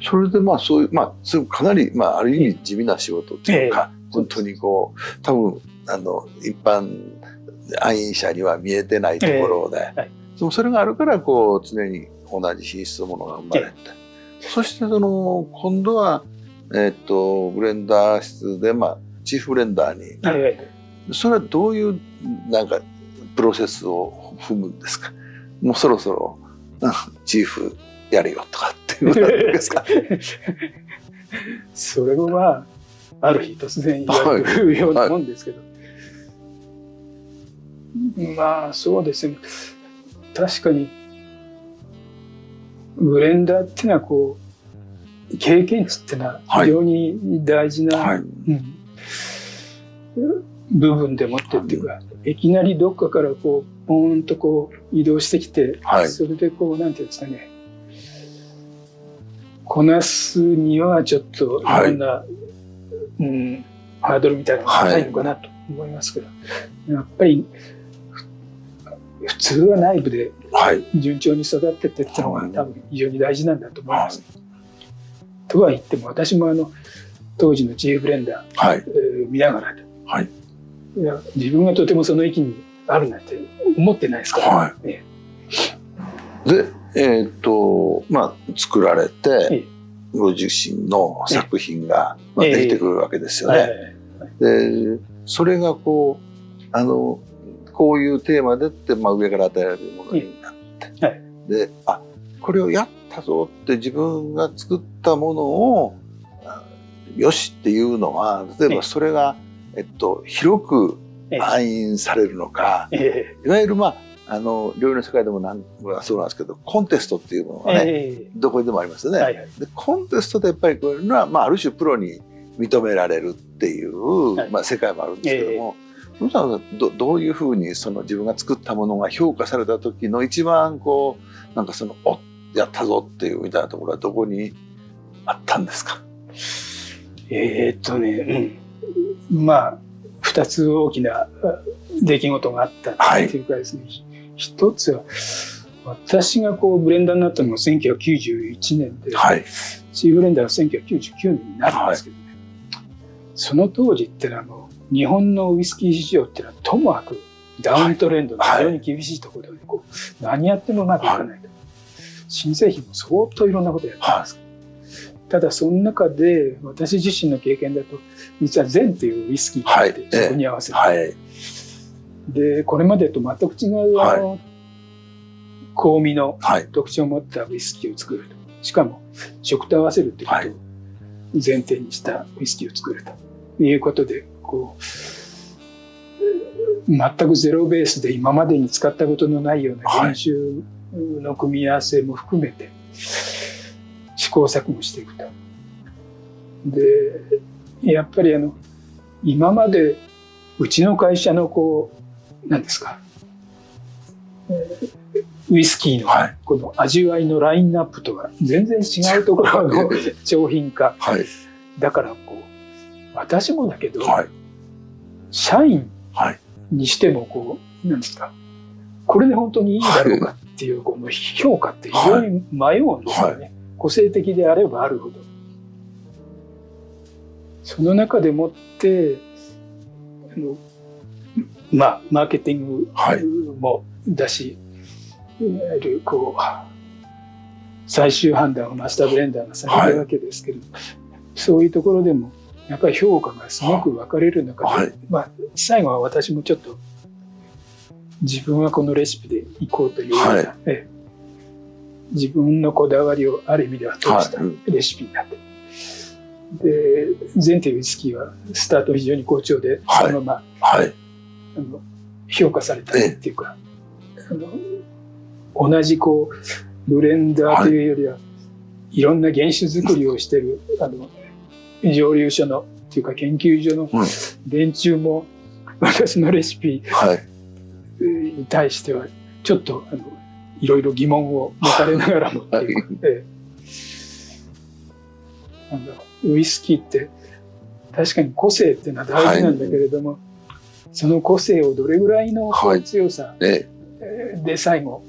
それでそういう、それかなり、ある意味地味な仕事っていうか、本当にこう、多分、一般愛飲者には見えてないところで、でもそれがあるから、こう、常に同じ品質のものが生まれて、そして今度は、ブレンダー室で、チーフブレンダーになる。それはどういう、プロセスを踏むんですか？もうそろそろ、チーフやるよとかっていうことですか？それは、ある日突然言われるようなもんですけど。そうですね。確かに、ブレンダーっていうのはこう、経験値っていうのは非常に大事な、部分でもってっていうか、いきなりどっかからこう、ポーンとこう移動してきて、それでこう、なんていうんですかね、こなすにはちょっといろんな、ハードルみたいなのが高いのかなと思いますけど、やっぱり普通は内部で順調に育ってってってのが多分非常に大事なんだと思います。とは言っても私も当時のチーフブレンダー、見ながらで、いや自分がとてもその域にあるなんて思ってないですから、で、作られて、ご自身の作品ができてくるわけですよね。で、それがこう、こういうテーマでって、上から与えられるものになって、で、これをやったぞって自分が作ったものを、よしっていうのは、例えばそれが、広く愛飲されるのか、いわゆる料理の世界でもそうなんですけど、コンテストっていうものがね、どこにでもありますよね。で、コンテストでやっぱりこういうのは、ある種プロに認められるっていう、世界もあるんですけども、皆さんはどういうふうに自分が作ったものが評価された時の一番こう、やったぞっていうみたいなところはどこにあったんですか？二つ大きな出来事があったっていうかですね、一つは私がこうブレンダーになったのが1991年で、チーフブレンダーが1999年になるんですけどね、その当時ってのは日本のウイスキー市場っていうのはともかくダウントレンドの非常に厳しいところで、何やってもうまくいかないと。新製品も相当いろんなことやってます。ただその中で私自身の経験だと、実はゼンっていうウイスキーがあって、そこに合わせて、でこれまでと全く違う香味の特徴を持ったウイスキーを作ると、しかも食と合わせるっていうことを前提にしたウイスキーを作るということで、こう全くゼロベースで今までに使ったことのないような原酒の組み合わせも含めて試行錯誤していくと。で、やっぱり今までうちの会社の何ですか、ウイスキーのこの味わいのラインナップとは全然違うところの商品化。だから私もだけど、社員にしても何ですか、これで本当にいいだろうかっていうこの評価って非常に迷うんですよね。個性的であればあるほど。その中でもってマーケティングもだし、いわゆる最終判断をマスターブレンダーがされるわけですけど、そういうところでもやっぱり評価がすごく分かれる中で、最後は私もちょっと自分はこのレシピでいこうというような、自分のこだわりをある意味では通したレシピになって、でゼンというウイスキーはスタート非常に好調で、そのまま、評価されたっていうか、同じブレンダーというよりはいろんな原酒作りをしている蒸留所のっていうか研究所の連中も私のレシピに対してはちょっといろいろ疑問を持たれながらもっていうウイスキーって確かに個性っていうのは大事なんだけれども、その個性をどれぐらいの強さで最後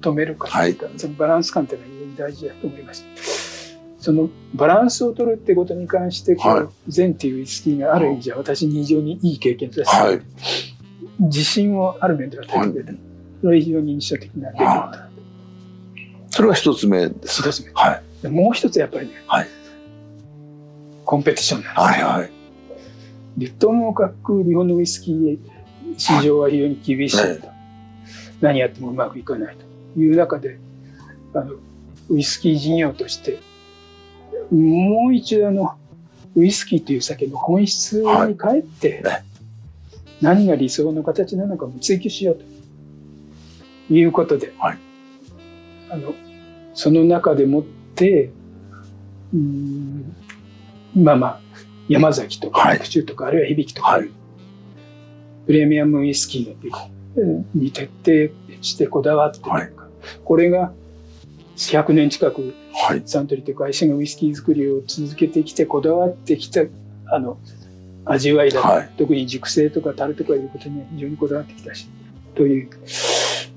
止めるかというか、そのバランス感っていうのは非常に大事だと思いました。そのバランスを取るってことに関してゼンっていうウイスキーがある意味じゃ私に非常にいい経験として、自信をある面では与えてくれた。それは非常に印象的な経験だった。それが一つ目です。一つ目。もう一つやっぱりね、コンペティションなんです。でともかく日本のウイスキー市場は非常に厳しいと、何やってもうまくいかないという中で、ウイスキー事業としてもう一度ウイスキーという酒の本質に帰って、何が理想の形なのかも追求しようということで、その中でもって山崎とか白州とか、あるいは響とか、プレミアムウイスキーに徹底してこだわってというか、これが100年近くサントリーという会社がウイスキー作りを続けてきてこだわってきた味わいだと、特に熟成とか樽とかいうことには非常にこだわってきたしという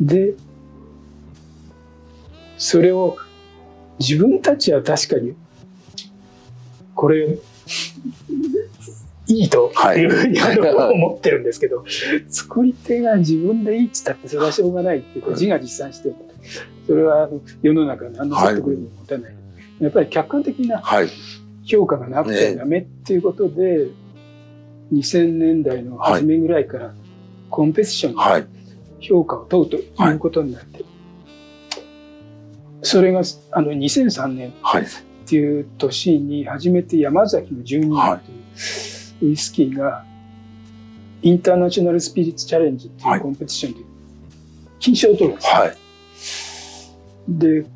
で、それを自分たちは確かにこれいいというふうに思ってるんですけど、作り手が自分でいいって言ったってそれはしょうがないっていうか、自画自賛してる。それは世の中何の説得力も持たない。やっぱり客観的な評価がなくてダメっていうことで、2000年代の初めぐらいからコンペティションの評価を問うということになって、それが2003年っていう年に初めて山崎の12年というウイスキーがインターナショナルスピリッツチャレンジっていうコンペティションで金賞を取るんです。で、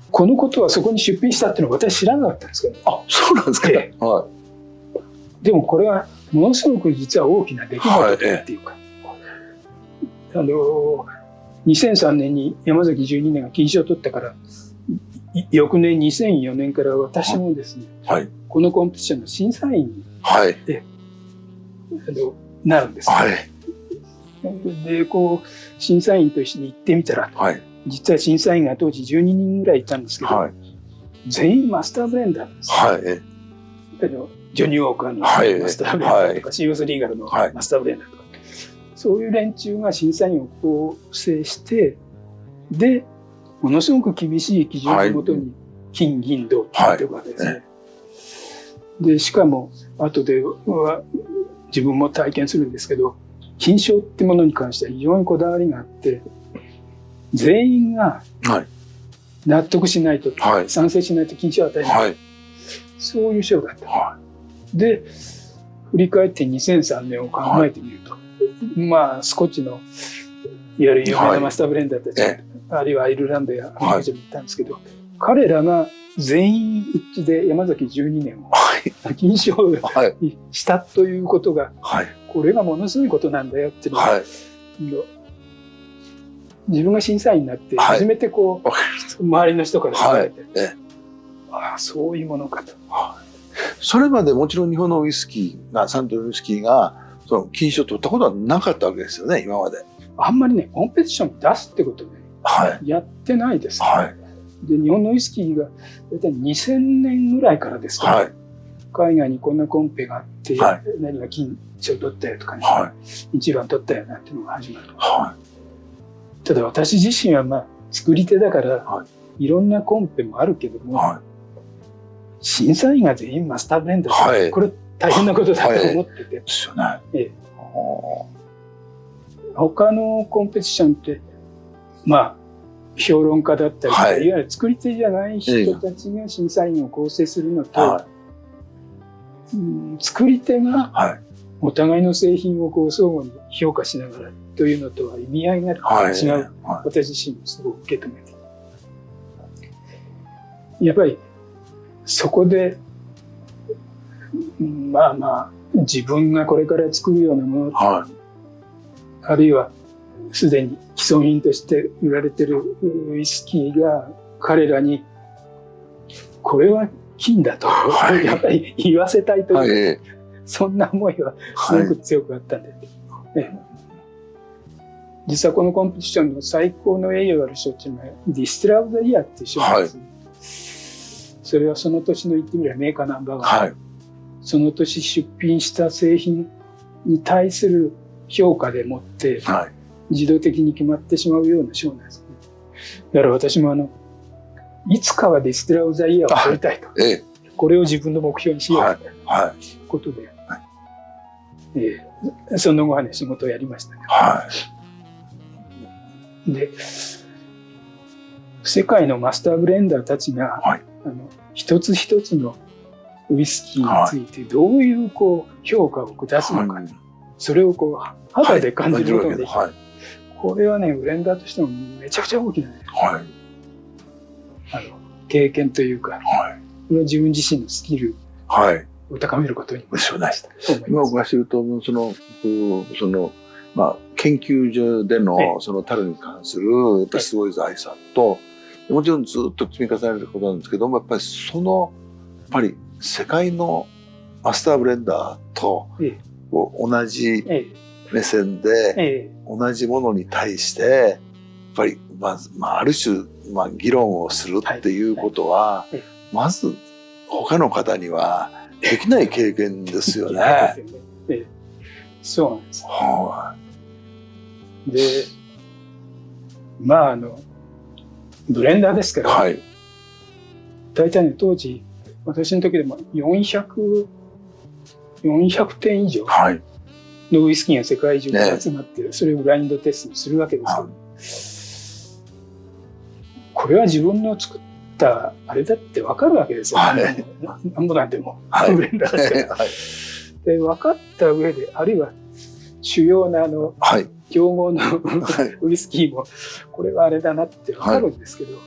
このことはそこに出品したっていうのは私知らなかったんですけど、そうなんですか。でもこれはものすごく実は大きな出来事っていうか、2003年に山崎12年が金賞を取ったから、翌年2004年から私もですね、このコンペティションの審査員に、なるんです。で、審査員と一緒に行ってみたら、実は審査員が当時12人ぐらいいたんですけど、全員マスターブレンダーなんですよ。ジョニー・ウォーカーのマスターブレンダーとか、シーウス・リーガルのマスターブレンダーとか、そういう連中が審査員を構成して、で、ものすごく厳しい基準のもとに金、銀、銅って言ってるわけですね。で、しかも、後では自分も体験するんですけど、金賞ってものに関しては非常にこだわりがあって、全員が納得しないと、賛成しないと金賞を与えない。そういう賞だった。で、振り返って2003年を考えてみると、スコッチのいわゆる有名なマスターブレンダーたち、あるいはアイルランドやアメリカ人もいたんですけど、彼らが全員一致で山崎12年を金賞にしたということが、これがものすごいことなんだよっていうのを、自分が審査員になって初めて周りの人から言われて、そういうものかと。それまでもちろん日本のウイスキーが、サントリーウイスキーがその金賞を取ったことはなかったわけですよね、今まで。あんまりね、コンペティションに出すってことね、やってないです、で、日本のウイスキーが大体2000年ぐらいからですから、海外にこんなコンペがあって、何が金賞取ったよとかね、一番取ったよなんていうのが始まる。ただ私自身は作り手だから、いろんなコンペもあるけども、審査員が全員マスターブレンダー、これ大変なことだと思ってて。他のコンペティションって、評論家だったりとか、いわゆる作り手じゃない人たちが審査員を構成するのと、作り手がお互いの製品を相互に評価しながらというのとは意味合いが違う。私自身もすごく受け止めて。やっぱりそこで、自分がこれから作るようなもの、あるいはすでに基礎品として売られてるウイスキーが彼らにこれは金だと、やっぱり言わせたいという、そんな思いはすごく強くあったんで、実はこのコンペティションの最高の栄誉ある賞っていうのはディスティラー・オブ・ザ・イヤーっていう賞なんですね。それはその年の言ってみればメーカーナンバーワン、はい、その年出品した製品に対する評価でもって、はい、自動的に決まってしまうような賞なんですね。だから私もいつかはディスティラー・オブ・ザ・イヤーを取りたいと、これを自分の目標にしようということで、その後はね仕事をやりましたね。はい、で世界のマスターブレンダーたちが、はい、一つ一つのウイスキーについてどういう評価を下すのか、はい、それを肌で感じることができる、はい、これはねブレンダーとしてもめちゃくちゃ大きなね、はい、経験というか、はい、これは自分自身のスキルを高めることになりました。今僕が知ると研究所でのその樽に関するやっぱりすごい財産と、もちろんずっと積み重ねられることなんですけども、やっぱり世界のマスターブレンダーと同じ目線で同じものに対してやっぱりある種議論をするっていうことはまず他の方にはできない経験ですよね。そうなんです。でブレンダーですけど、はい、大体ね当時私の時でも400点以上のウイスキーが世界中で集まってる、それをブラインドテストするわけですけど、これは自分の作ったあれだって分かるわけですよ、ね。なんぼなんでも、ブレンダーですから。で分かった上で、あるいは主要な競合のウイスキーもこれはあれだなって分かるんですけど、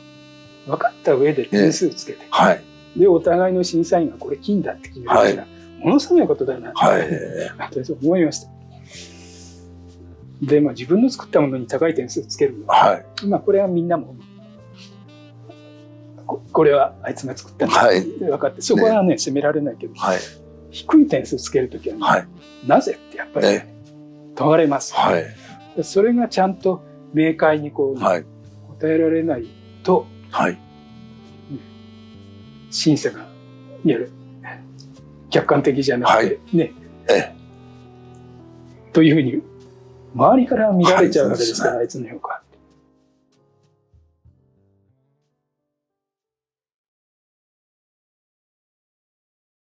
分かった上で点数つけて、でお互いの審査員がこれ金だって決めるから、ものすごいことだなって私は思いました。で自分の作ったものに高い点数つけるのは、これはみんなもこれはあいつが作ったんだって分かって、そこはね責められないけど、低い点数つけるときはね、なぜってやっぱり問われます。それがちゃんと明快に答えられないと、審査がいわゆる客観的じゃなくてね、というふうに周りから見られちゃうわけですから、あいつの評価。